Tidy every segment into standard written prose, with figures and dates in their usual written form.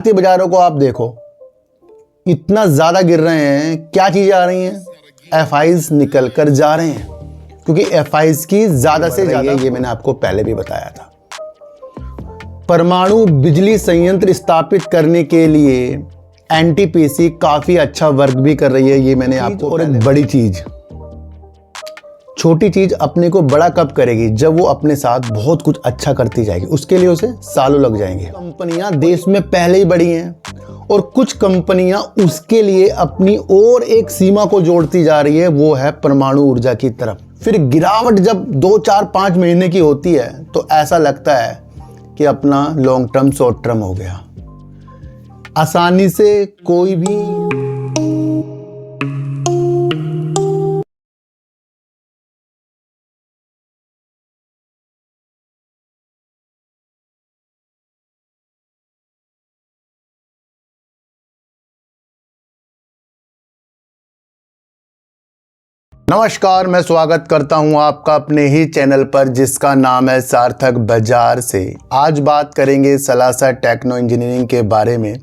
भारतीय बाजारों को आप देखो, इतना ज़्यादा गिर रहे हैं। क्या चीज़ें आ रही हैं? एफआईज निकल कर जा रहे हैं, क्योंकि एफआईज की ज़्यादा से ज़्यादा, ये मैंने आपको पहले भी बताया था। परमाणु बिजली संयंत्र स्थापित करने के लिए एनटीपीसी काफ़ी अच्छा वर्क भी कर रही है, ये मैंने आपको। और एक बड़ी चीज़, छोटी चीज़ अपने को बड़ा कब करेगी? जब वो अपने साथ बहुत कुछ अच्छा करती जाएगी। उसके लिए उसे सालों लग जाएंगे। कंपनियां देश में पहले ही बड़ी हैं और कुछ कंपनियां उसके लिए अपनी और एक सीमा को जोड़ती जा रही है, वो है परमाणु ऊर्जा की तरफ। फिर गिरावट जब 2, 4, 5 महीने की होती है तो ऐसा लगता है कि अपना लॉन्ग टर्म शॉर्ट टर्म हो गया। आसानी से कोई भी नमस्कार, मैं स्वागत करता हूं आपका अपने ही चैनल पर जिसका नाम है सार्थक बाजार से। आज बात करेंगे सलासा टेक्नो इंजीनियरिंग के बारे में।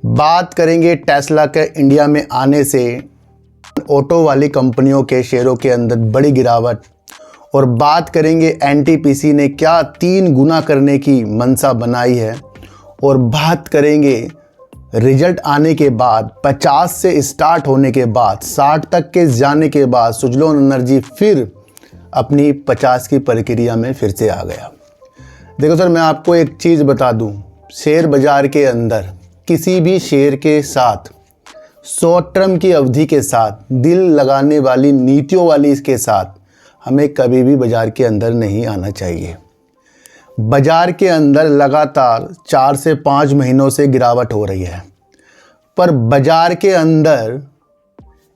बात करेंगे टेस्ला के इंडिया में आने से ऑटो वाली कंपनियों के शेयरों के अंदर बड़ी गिरावट, और बात करेंगे एनटीपीसी ने क्या 3 गुना करने की मंशा बनाई है, और बात करेंगे रिजल्ट आने के बाद 50 से स्टार्ट होने के बाद 60 तक के जाने के बाद सुजलोन एनर्जी फिर अपनी 50 की प्रक्रिया में फिर से आ गया। देखो सर, मैं आपको एक चीज़ बता दूं, शेयर बाज़ार के अंदर किसी भी शेयर के साथ शॉर्ट टर्म की अवधि के साथ दिल लगाने वाली नीतियों वाली इसके साथ हमें कभी भी बाज़ार के अंदर नहीं आना चाहिए। बाज़ार के अंदर लगातार 4 से 5 महीनों से गिरावट हो रही है, पर बाज़ार के अंदर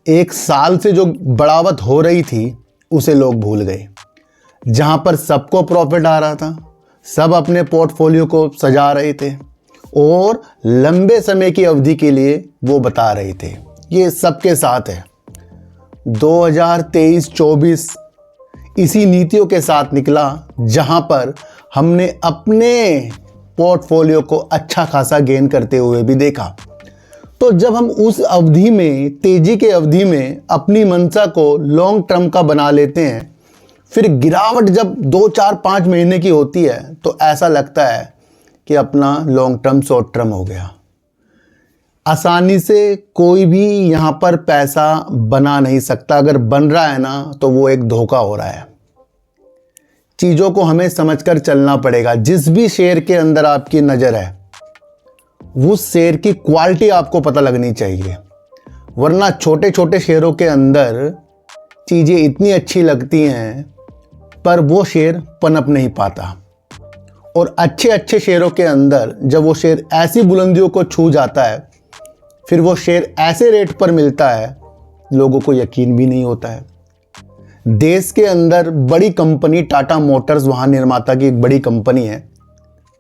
1 साल से जो बढ़ावट हो रही थी उसे लोग भूल गए। जहां पर सबको प्रॉफिट आ रहा था, सब अपने पोर्टफोलियो को सजा रहे थे और लंबे समय की अवधि के लिए वो बता रहे थे। ये सबके साथ है। 2023-24 इसी नीतियों के साथ निकला, जहां पर हमने अपने पोर्टफोलियो को अच्छा खासा गेन करते हुए भी देखा। तो जब हम उस अवधि में, तेजी के अवधि में अपनी मंशा को लॉन्ग टर्म का बना लेते हैं, फिर गिरावट जब 2, 4, 5 महीने की होती है तो ऐसा लगता है कि अपना लॉन्ग टर्म शॉर्ट टर्म हो गया। आसानी से कोई भी यहाँ पर पैसा बना नहीं सकता। अगर बन रहा है ना तो वो एक धोखा हो रहा है। चीज़ों को हमें समझकर चलना पड़ेगा। जिस भी शेयर के अंदर आपकी नज़र है उस शेयर की क्वालिटी आपको पता लगनी चाहिए, वरना छोटे छोटे शेयरों के अंदर चीज़ें इतनी अच्छी लगती हैं पर वो शेयर पनप नहीं पाता। और अच्छे अच्छे शेयरों के अंदर जब वो शेयर ऐसी बुलंदियों को छू जाता है, फिर वो शेयर ऐसे रेट पर मिलता है, लोगों को यकीन भी नहीं होता है। देश के अंदर बड़ी कंपनी टाटा मोटर्स वाहन निर्माता की एक बड़ी कंपनी है,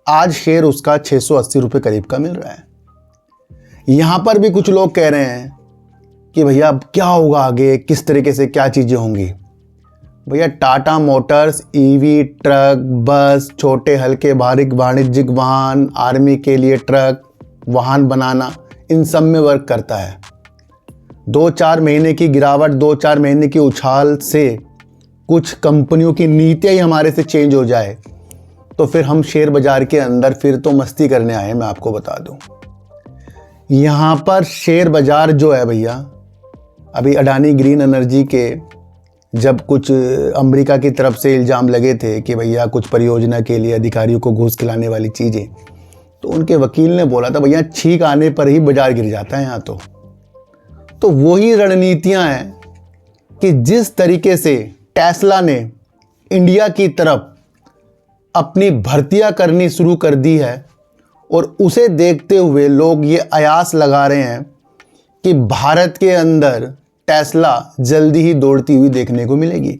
आज शेयर उसका 680 रुपये करीब का मिल रहा है। यहाँ पर भी कुछ लोग कह रहे हैं कि भैया अब क्या होगा आगे, किस तरीके से क्या चीज़ें होंगी। भैया टाटा मोटर्स ईवी, ट्रक, बस, छोटे हल्के भारी वाणिज्यिक वाहन, आर्मी के लिए ट्रक वाहन बनाना, इन सब में वर्क करता है। 2-4 महीने की गिरावट, 2-4 महीने की उछाल से कुछ कंपनियों की नीतियाँ ही हमारे से चेंज हो जाए तो फिर हम शेयर बाज़ार के अंदर फिर तो मस्ती करने आए। मैं आपको बता दूं, यहाँ पर शेयर बाज़ार जो है भैया, अभी अडानी ग्रीन एनर्जी के जब कुछ अमेरिका की तरफ से इल्ज़ाम लगे थे कि भैया कुछ परियोजना के लिए अधिकारियों को घूस खिलाने वाली चीज़ें, तो उनके वकील ने बोला था भैया छींक आने पर ही बाज़ार गिर जाता है यहाँ। तो वही रणनीतियाँ हैं कि जिस तरीके से टेस्ला ने इंडिया की तरफ अपनी भर्तियां करनी शुरू कर दी है, और उसे देखते हुए लोग ये आयास लगा रहे हैं कि भारत के अंदर टेस्ला जल्दी ही दौड़ती हुई देखने को मिलेगी।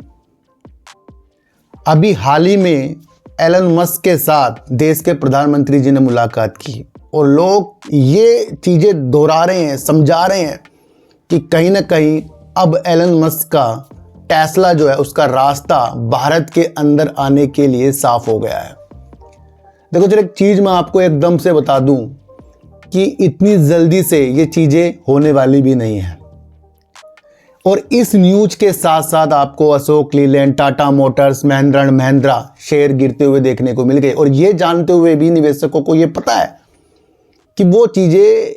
अभी हाल ही में एलन मस्क के साथ देश के प्रधानमंत्री जी ने मुलाकात की, और लोग ये चीज़ें दोहरा रहे हैं, समझा रहे हैं कि कहीं ना कहीं अब एलन मस्क का टेस्ला जो है उसका रास्ता भारत के अंदर आने के लिए साफ हो गया है। देखो जरा एक चीज़ मैं आपको एकदम से बता दूं, कि इतनी जल्दी से ये चीज़ें होने वाली भी नहीं है। और इस न्यूज के साथ साथ आपको Ashok Leyland, Tata Motors, Mahindra and Mahindra share गिरते हुए देखने को मिल गए। और ये जानते हुए भी निवेशकों को ये पता है कि वो चीज़ें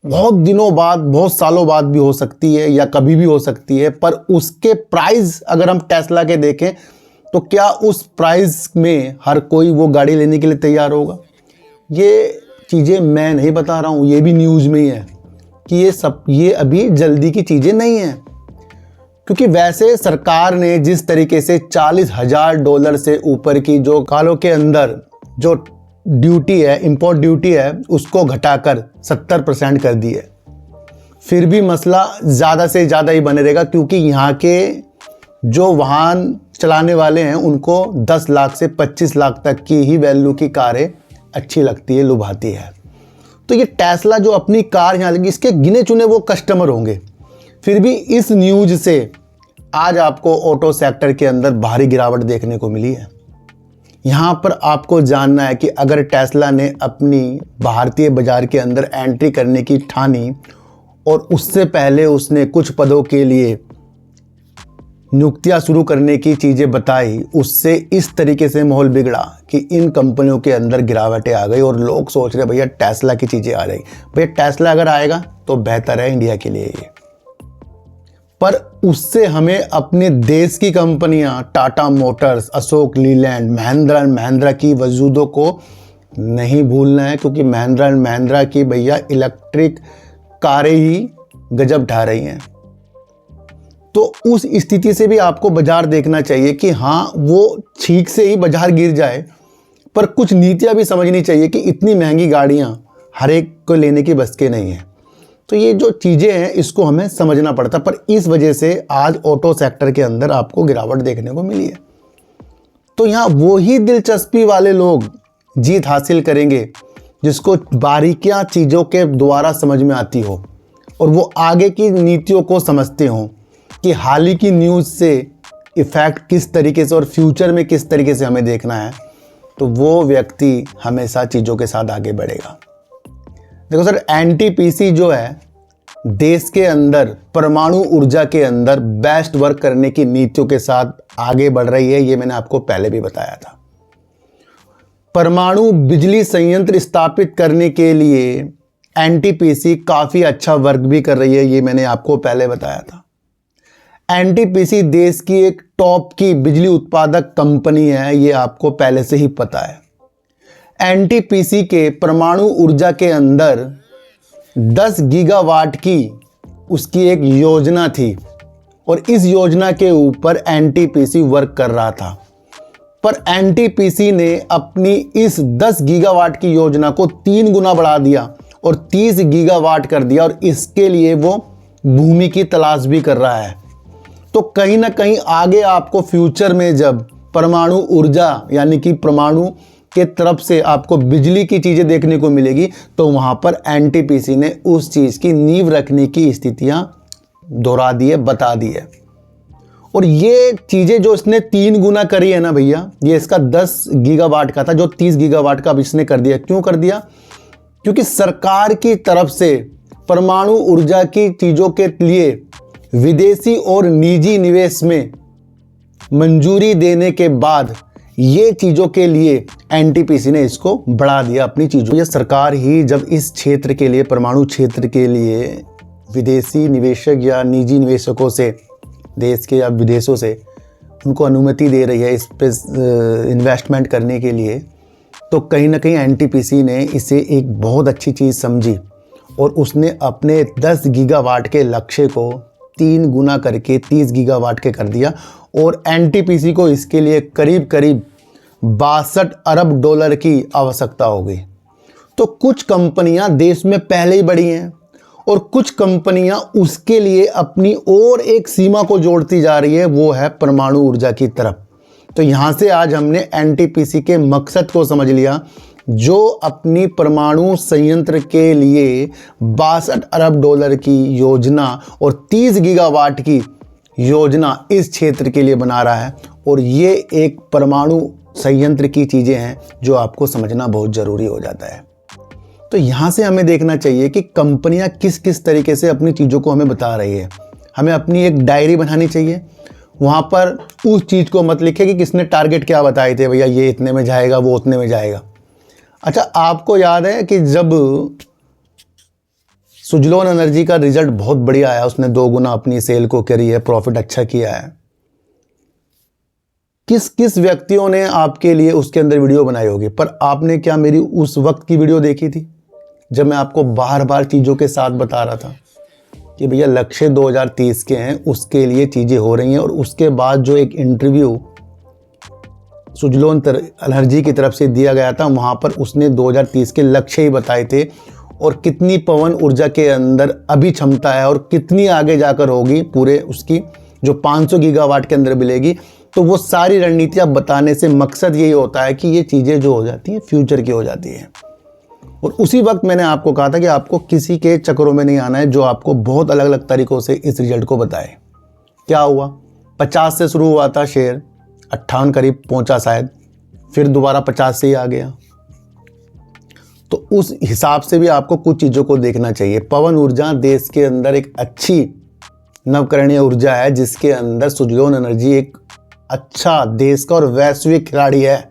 बहुत दिनों बाद, बहुत सालों बाद भी हो सकती है या कभी भी हो सकती है, पर उसके प्राइस अगर हम टेस्ला के देखें तो क्या उस प्राइस में हर कोई वो गाड़ी लेने के लिए तैयार होगा? ये चीज़ें मैं नहीं बता रहा हूँ, ये भी न्यूज़ में ही है कि ये अभी जल्दी की चीज़ें नहीं हैं। क्योंकि वैसे सरकार ने जिस तरीके से $40,000 से ऊपर की जो कालों के अंदर जो ड्यूटी है, इंपोर्ट ड्यूटी है, उसको घटाकर 70% कर दी है, फिर भी मसला ज़्यादा से ज़्यादा ही बने रहेगा। क्योंकि यहाँ के जो वाहन चलाने वाले हैं उनको 10 लाख से 25 लाख तक की ही वैल्यू की कारें अच्छी लगती है, लुभाती है। तो ये टेस्ला जो अपनी कार यहाँ लेगी, इसके गिने चुने वो कस्टमर होंगे। फिर भी इस न्यूज से आज आपको ऑटो सेक्टर के अंदर भारी गिरावट देखने को मिली है। यहाँ पर आपको जानना है कि अगर टेस्ला ने अपनी भारतीय बाजार के अंदर एंट्री करने की ठानी और उससे पहले उसने कुछ पदों के लिए नियुक्तियां शुरू करने की चीज़ें बताई, उससे इस तरीके से माहौल बिगड़ा कि इन कंपनियों के अंदर गिरावटें आ गई और लोग सोच रहे भैया टेस्ला की चीज़ें आ रही। भैया टेस्ला अगर आएगा तो बेहतर है इंडिया के लिए ये, पर उससे हमें अपने देश की कंपनियां टाटा मोटर्स, अशोक लीलैंड, महिंद्रा एंड महिंद्रा की वजूदों को नहीं भूलना है। क्योंकि महिंद्रा एंड महिंद्रा की भैया इलेक्ट्रिक कारें ही गजब ढा रही हैं। तो उस स्थिति से भी आपको बाजार देखना चाहिए कि हाँ, वो ठीक से ही बाजार गिर जाए, पर कुछ नीतियाँ भी समझनी चाहिए कि इतनी महंगी गाड़ियाँ हर एक को लेने की बस के नहीं है। तो ये जो चीज़ें हैं इसको हमें समझना पड़ता, पर इस वजह से आज ऑटो सेक्टर के अंदर आपको गिरावट देखने को मिली है। तो यहाँ वो ही दिलचस्पी वाले लोग जीत हासिल करेंगे जिसको बारीकियां चीज़ों के द्वारा समझ में आती हो और वो आगे की नीतियों को समझते हों कि हाल ही की न्यूज़ से इफ़ेक्ट किस तरीके से और फ्यूचर में किस तरीके से हमें देखना है। तो वो व्यक्ति हमेशा चीज़ों के साथ आगे बढ़ेगा। देखो सर, एनटीपीसी जो है देश के अंदर परमाणु ऊर्जा के अंदर बेस्ट वर्क करने की नीतियों के साथ आगे बढ़ रही है। ये मैंने आपको पहले भी बताया था। परमाणु बिजली संयंत्र स्थापित करने के लिए एनटीपीसी काफ़ी अच्छा वर्क भी कर रही है। ये मैंने आपको पहले बताया था। एनटीपीसी देश की एक टॉप की बिजली उत्पादक कंपनी है, ये आपको पहले से ही पता है। एनटीपीसी के परमाणु ऊर्जा के अंदर 10 गीगावाट की उसकी एक योजना थी और इस योजना के ऊपर एनटीपीसी वर्क कर रहा था। पर एनटीपीसी ने अपनी इस 10 गीगावाट की योजना को 3 गुना बढ़ा दिया और 30 गीगावाट कर दिया और इसके लिए वो भूमि की तलाश भी कर रहा है। तो कहीं ना कहीं आगे आपको फ्यूचर में जब परमाणु ऊर्जा यानी कि परमाणु के तरफ से आपको बिजली की चीज़ें देखने को मिलेगी, तो वहाँ पर एनटीपीसी ने उस चीज़ की नींव रखने की स्थितियाँ दोहरा दी है, बता दी है। और ये चीज़ें जो इसने 3 गुना करी है ना भैया, ये इसका 10 गीगावाट का था जो 30 गीगावाट का अब इसने कर दिया। क्यों कर दिया? क्योंकि सरकार की तरफ से परमाणु ऊर्जा की चीज़ों के लिए विदेशी और निजी निवेश में मंजूरी देने के बाद ये चीज़ों के लिए एनटीपीसी ने इसको बढ़ा दिया अपनी चीज़ों। ये सरकार ही जब इस क्षेत्र के लिए, परमाणु क्षेत्र के लिए विदेशी निवेशक या निजी निवेशकों से, देश के या विदेशों से उनको अनुमति दे रही है इस पे इन्वेस्टमेंट करने के लिए, तो कहीं ना कहीं एनटीपीसी ने इसे एक बहुत अच्छी चीज़ समझी और उसने अपने 10 गीगावाट के लक्ष्य को 3 गुना करके 30 गीगावाट के कर दिया। और एनटीपीसी को इसके लिए करीब करीब 62 अरब डॉलर की आवश्यकता होगी। तो कुछ कंपनियां देश में पहले ही बढ़ी हैं और कुछ कंपनियां उसके लिए अपनी और एक सीमा को जोड़ती जा रही है, वो है परमाणु ऊर्जा की तरफ। तो यहाँ से आज हमने एनटीपीसी के मकसद को समझ लिया, जो अपनी परमाणु संयंत्र के लिए 62 अरब डॉलर की योजना और 30 गीगावाट की योजना इस क्षेत्र के लिए बना रहा है। और ये एक परमाणु संयंत्र की चीज़ें हैं जो आपको समझना बहुत ज़रूरी हो जाता है। तो यहाँ से हमें देखना चाहिए कि कंपनियाँ किस किस तरीके से अपनी चीज़ों को हमें बता रही है। हमें अपनी एक डायरी बनानी चाहिए, वहाँ पर उस चीज़ को मत लिखे कि किसने टारगेट क्या बताए थे, भैया ये इतने में जाएगा, वो उतने में जाएगा। अच्छा, आपको याद है कि जब सुजलोन एनर्जी का रिजल्ट बहुत बढ़िया आया, उसने 2 गुना अपनी सेल को करी है, प्रॉफिट अच्छा किया है, किस किस व्यक्तियों ने आपके लिए उसके अंदर वीडियो बनाई होगी, पर आपने क्या मेरी उस वक्त की वीडियो देखी थी जब मैं आपको बार बार चीज़ों के साथ बता रहा था कि भैया लक्ष्य 2030 के हैं, उसके लिए चीज़ें हो रही हैं। और उसके बाद जो एक इंटरव्यू सुजलोन एनर्जी की तरफ से दिया गया था, वहाँ पर उसने 2030 के लक्ष्य ही बताए थे और कितनी पवन ऊर्जा के अंदर अभी क्षमता है और कितनी आगे जाकर होगी, पूरे उसकी जो 500 गीगावाट के अंदर मिलेगी। तो वो सारी रणनीतियाँ बताने से मकसद यही होता है कि ये चीज़ें जो हो जाती हैं फ्यूचर की हो जाती हैं। और उसी वक्त मैंने आपको कहा था कि आपको किसी के चक्करों में नहीं आना है जो आपको बहुत अलग अलग तरीक़ों से इस रिजल्ट को बताए। क्या हुआ, 50 से शुरू हुआ था शेयर, 58 करीब पहुंचा शायद, फिर दोबारा 50 से ही आ गया। तो उस हिसाब से भी आपको कुछ चीज़ों को देखना चाहिए। पवन ऊर्जा देश के अंदर एक अच्छी नवकरणीय ऊर्जा है, जिसके अंदर सुजलोन एनर्जी एक अच्छा देश का और वैश्विक खिलाड़ी है,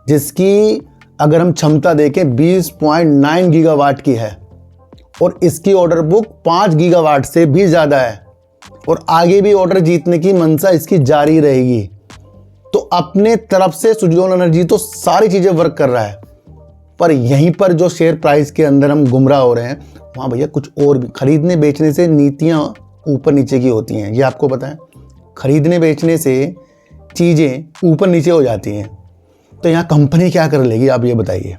जिसकी अगर हम क्षमता देखें 20.9 गीगावाट की है और इसकी ऑर्डर बुक 5 गीगावाट से भी ज़्यादा है और आगे भी ऑर्डर जीतने की मंशा इसकी जारी रहेगी। तो अपने तरफ से सुजलोन एनर्जी तो सारी चीज़ें वर्क कर रहा है, पर यहीं पर जो शेयर प्राइस के अंदर हम गुमराह हो रहे हैं, वहाँ भैया कुछ और भी खरीदने बेचने से नीतियाँ ऊपर नीचे की होती हैं, ये आपको पता है। खरीदने बेचने से चीज़ें ऊपर नीचे हो जाती हैं। तो यहाँ कंपनी क्या कर लेगी, आप ये बताइए।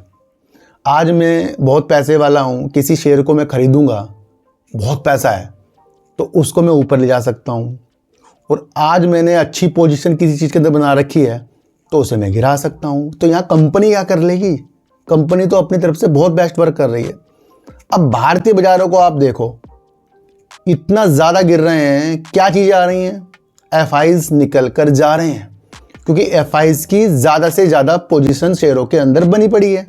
आज मैं बहुत पैसे वाला हूँ, किसी शेयर को मैं खरीदूँगा, बहुत पैसा है तो उसको मैं ऊपर ले जा सकता हूँ। और आज मैंने अच्छी पोजीशन किसी चीज़ के अंदर बना रखी है तो उसे मैं गिरा सकता हूँ। तो यहाँ कंपनी क्या कर लेगी, कंपनी तो अपनी तरफ से बहुत बेस्ट वर्क कर रही है। अब भारतीय बाज़ारों को आप देखो, इतना ज़्यादा गिर रहे हैं, क्या चीज़ें आ रही हैं, एफआईज निकल कर जा रहे हैं, क्योंकि एफआईज की ज़्यादा से ज़्यादा पोजीशन शेयरों के अंदर बनी पड़ी है।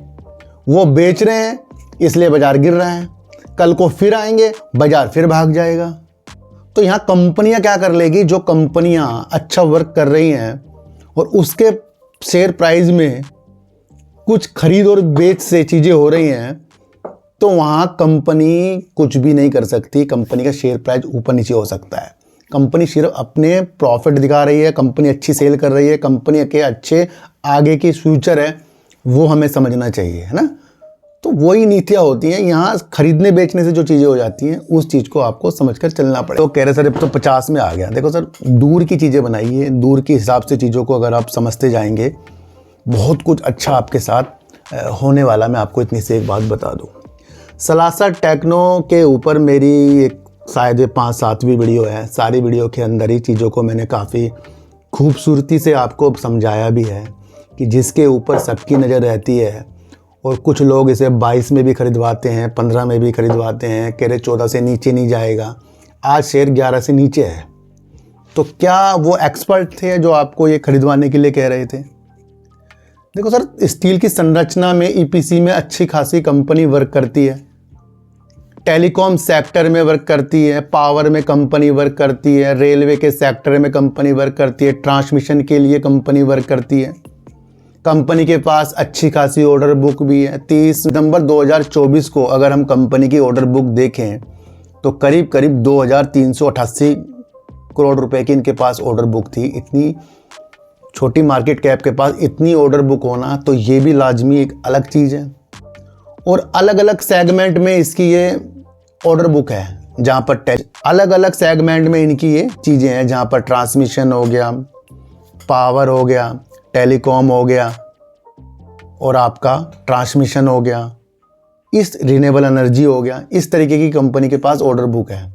वो बेच रहे हैं इसलिए बाज़ार गिर रहा है, कल को फिर आएंगे बाज़ार फिर भाग जाएगा। तो यहाँ कंपनियाँ क्या कर लेगी, जो कंपनियाँ अच्छा वर्क कर रही हैं और उसके शेयर प्राइस में कुछ खरीद और बेच से चीज़ें हो रही हैं, तो वहाँ कंपनी कुछ भी नहीं कर सकती। कंपनी का शेयर प्राइस ऊपर नीचे हो सकता है। कंपनी सिर्फ अपने प्रॉफिट दिखा रही है, कंपनी अच्छी सेल कर रही है, कंपनी के अच्छे आगे की फ्यूचर है, वो हमें समझना चाहिए, है ना। तो वही नीतियाँ होती हैं। यहाँ खरीदने बेचने से जो चीज़ें हो जाती हैं उस चीज़ को आपको समझकर चलना पड़ेगा। तो कह रहे सर अब तो 50 में आ गया। देखो सर, दूर की चीज़ें बनाइए, दूर के हिसाब से चीज़ों को अगर आप समझते जाएंगे, बहुत कुछ अच्छा आपके साथ होने वाला। मैं आपको इतनी सी एक बात बता दूँ, सलासा टेक्नो के ऊपर मेरी एक शायद 5-7वीं वीडियो है। सारी वीडियो के अंदर ही चीज़ों को मैंने काफ़ी खूबसूरती से आपको समझाया भी है कि जिसके ऊपर सबकी नज़र रहती है। और कुछ लोग इसे 22 में भी खरीदवाते हैं, 15 में भी खरीदवाते हैं, कह रहे 14 से नीचे नहीं जाएगा। आज शेयर 11 से नीचे है। तो क्या वो एक्सपर्ट थे जो आपको ये खरीदवाने के लिए कह रहे थे? देखो सर, स्टील की संरचना में ईपीसी में अच्छी खासी कंपनी वर्क करती है, टेलीकॉम सेक्टर में वर्क करती है, पावर में कंपनी वर्क करती है, रेलवे के सेक्टर में कंपनी वर्क करती है, ट्रांसमिशन के लिए कंपनी वर्क करती है। कंपनी के पास अच्छी खासी ऑर्डर बुक भी है। 30 सितंबर 2024 को अगर हम कंपनी की ऑर्डर बुक देखें तो करीब करीब 2388 करोड़ रुपए की इनके पास ऑर्डर बुक थी। इतनी छोटी मार्केट कैप के पास इतनी ऑर्डर बुक होना तो ये भी लाजमी एक अलग चीज़ है। और अलग अलग सेगमेंट में इसकी ये ऑर्डर बुक है, जहाँ पर अलग अलग सेगमेंट में इनकी ये चीज़ें हैं, जहाँ पर ट्रांसमिशन हो गया, पावर हो गया, टेलीकॉम हो गया और आपका ट्रांसमिशन हो गया, इस रिन्यूएबल एनर्जी हो गया। इस तरीके की कंपनी के पास ऑर्डर बुक है,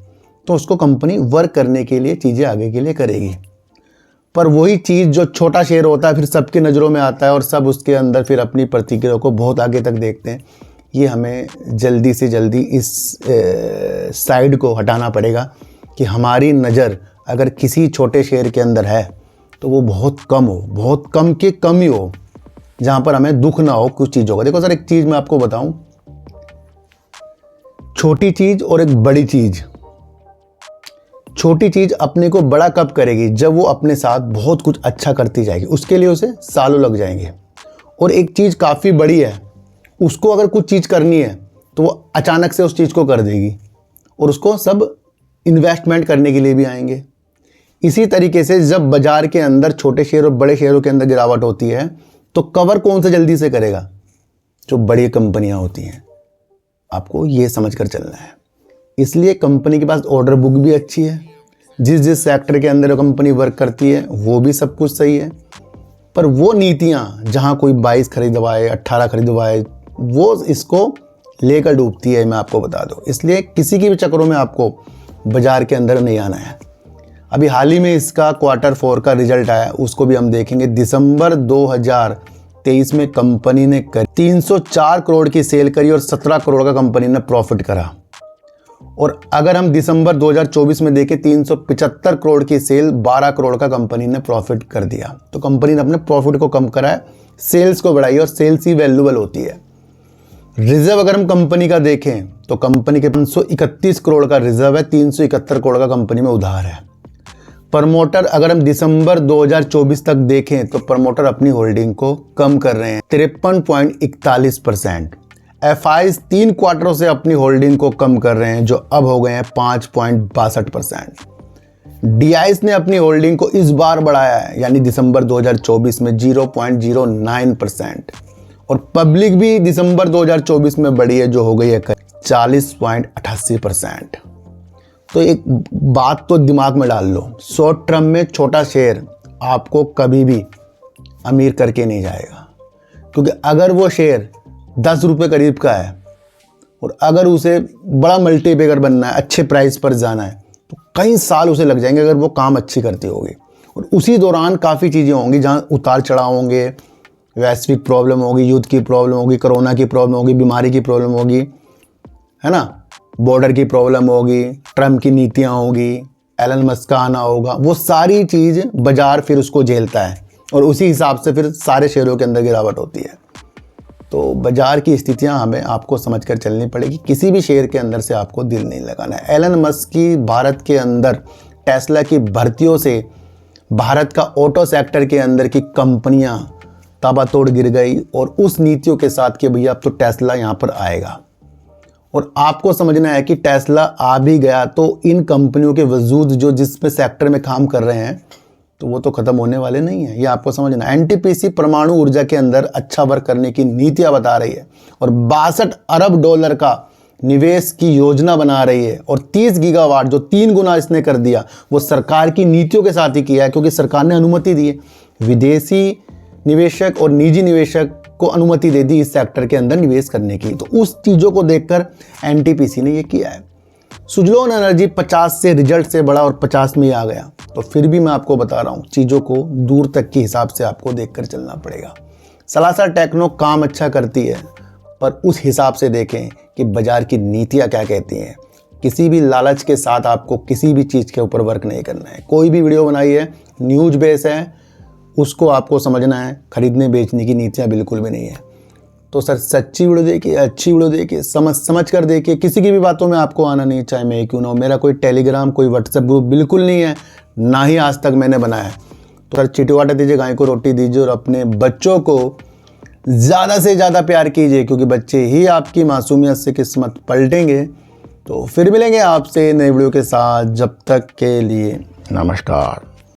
तो उसको कंपनी वर्क करने के लिए चीज़ें आगे के लिए करेगी। पर वही चीज़ जो छोटा शेयर होता है फिर सबकी नज़रों में आता है और सब उसके अंदर फिर अपनी प्रतिक्रिया को बहुत आगे तक देखते हैं। ये हमें जल्दी से जल्दी इस साइड को हटाना पड़ेगा कि हमारी नज़र अगर किसी छोटे शेयर के अंदर है तो वो बहुत कम हो, बहुत कम के कम ही हो, जहाँ पर हमें दुख ना हो कुछ चीज़ों का। देखो सर, एक चीज़ मैं आपको बताऊँ, छोटी चीज़ और एक बड़ी चीज़, छोटी चीज़ अपने को बड़ा कब करेगी, जब वो अपने साथ बहुत कुछ अच्छा करती जाएगी, उसके लिए उसे सालों लग जाएंगे। और एक चीज़ काफ़ी बड़ी है, उसको अगर कुछ चीज़ करनी है तो वो अचानक से उस चीज़ को कर देगी और उसको सब इन्वेस्टमेंट करने के लिए भी आएंगे। इसी तरीके से जब बाज़ार के अंदर छोटे शेयर और बड़े शेयरों के अंदर गिरावट होती है तो कवर कौन सा जल्दी से करेगा, जो बड़ी कंपनियां होती हैं। आपको ये समझ कर चलना है। इसलिए कंपनी के पास ऑर्डर बुक भी अच्छी है, जिस जिस सेक्टर के अंदर कंपनी वर्क करती है वो भी सब कुछ सही है, पर वो नीतियां जहां कोई 22 खरीदवाए 18 खरीदवाए वो इसको लेकर डूबती है, मैं आपको बता दूं। इसलिए किसी के भी चक्करों में आपको बाज़ार के अंदर नहीं आना है। अभी हाल ही में इसका Q4 का रिजल्ट आया, उसको भी हम देखेंगे। दिसंबर 2023 में कंपनी ने 304 करोड़ की सेल करी और 17 करोड़ का कंपनी ने प्रॉफिट करा। और अगर हम दिसंबर 2024 में देखें 375 करोड़ की सेल, 12 करोड़ का कंपनी ने प्रॉफिट कर दिया। तो कंपनी ने अपने प्रॉफिट को कम करा है, सेल्स को बढ़ाई, और सेल्स ही वैल्यूबल होती है। रिजर्व अगर हम कंपनी का देखें तो कंपनी के 531 करोड़ का रिजर्व है, 371 करोड़ का कंपनी में उधार है। प्रमोटर अगर हम दिसंबर 2024 तक देखें तो प्रमोटर अपनी होल्डिंग को कम कर रहे हैं 53.41%। एफआईज 3 क्वार्टरों से अपनी होल्डिंग को कम कर रहे हैं, जो अब हो गए हैं 5.62%। डीआईस ने अपनी होल्डिंग को इस बार बढ़ाया है, यानी दिसंबर 2024 में 0.09%। और पब्लिक भी दिसंबर 2024 में बढ़ी है, जो हो गई है 40.88%। तो एक बात तो दिमाग में डाल लो, शॉर्ट टर्म में छोटा शेयर आपको कभी भी अमीर करके नहीं जाएगा। क्योंकि अगर वो शेयर 10 रुपये करीब का है और अगर उसे बड़ा मल्टीपैकर बनना है, अच्छे प्राइस पर जाना है, तो कई साल उसे लग जाएंगे अगर वो काम अच्छी करती होगी। और उसी दौरान काफ़ी चीज़ें होंगी जहाँ उतार चढ़ाव होंगे, वैश्विक प्रॉब्लम होगी, युद्ध की प्रॉब्लम होगी, कोरोना की प्रॉब्लम होगी, बीमारी की प्रॉब्लम होगी, है ना, बॉर्डर की प्रॉब्लम होगी, ट्रम्प की नीतियाँ होगी, एलन मस्क का आना होगा। वो सारी चीज़ बाजार फिर उसको झेलता है और उसी हिसाब से फिर सारे शेयरों के अंदर गिरावट होती है। तो बाजार की स्थितियां हमें आपको समझकर चलनी पड़ेगी। किसी भी शेयर के अंदर से आपको दिल नहीं लगाना है। एलन मस्क की भारत के अंदर टेस्ला की भर्तियों से भारत का ऑटो सेक्टर के अंदर की कंपनियां ताबड़तोड़ गिर गई, और उस नीतियों के साथ कि भैया अब तो टेस्ला यहाँ पर आएगा। और आपको समझना है कि टेस्ला आ भी गया तो इन कंपनियों के वजूद जो जिसमें सेक्टर में काम कर रहे हैं तो वो तो ख़त्म होने वाले नहीं है, ये आपको समझना। एनटीपीसी परमाणु ऊर्जा के अंदर अच्छा वर्क करने की नीतियां बता रही है और 62 अरब डॉलर का निवेश की योजना बना रही है। और 30 गीगावाट जो 3 गुना इसने कर दिया, वो सरकार की नीतियों के साथ ही किया है, क्योंकि सरकार ने अनुमति दी है। विदेशी निवेशक और निजी निवेशक को अनुमति दे दी इस सेक्टर के अंदर निवेश करने की। तो उस चीज़ों को देखकर एनटीपीसी ने ये किया है। सुजलोन एनर्जी 50 से रिजल्ट से बढ़ा और 50 में ही आ गया। तो फिर भी मैं आपको बता रहा हूँ, चीज़ों को दूर तक के हिसाब से आपको देखकर चलना पड़ेगा। सलासा टेक्नो काम अच्छा करती है, पर उस हिसाब से देखें कि बाजार की नीतियाँ क्या कहती हैं। किसी भी लालच के साथ आपको किसी भी चीज़ के ऊपर वर्क नहीं करना है। कोई भी वीडियो बनाई है न्यूज बेस है, उसको आपको समझना है, खरीदने बेचने की नीतियाँ बिल्कुल भी नहीं है। तो सर सच्ची वीडियो देखिए, अच्छी वीडियो देखिए, समझ कर देखिए। किसी की भी बातों में आपको आना नहीं, चाहे मैं क्यों ना हो। मेरा कोई टेलीग्राम कोई व्हाट्सएप ग्रुप बिल्कुल नहीं है, ना ही आज तक मैंने बनाया है। तो सर चिटवाटा दीजिए, गाय को रोटी दीजिए और अपने बच्चों को ज़्यादा से ज़्यादा प्यार कीजिए, क्योंकि बच्चे ही आपकी मासूमियत से किस्मत पलटेंगे। तो फिर मिलेंगे आपसे नई वीडियो के साथ, जब तक के लिए नमस्कार।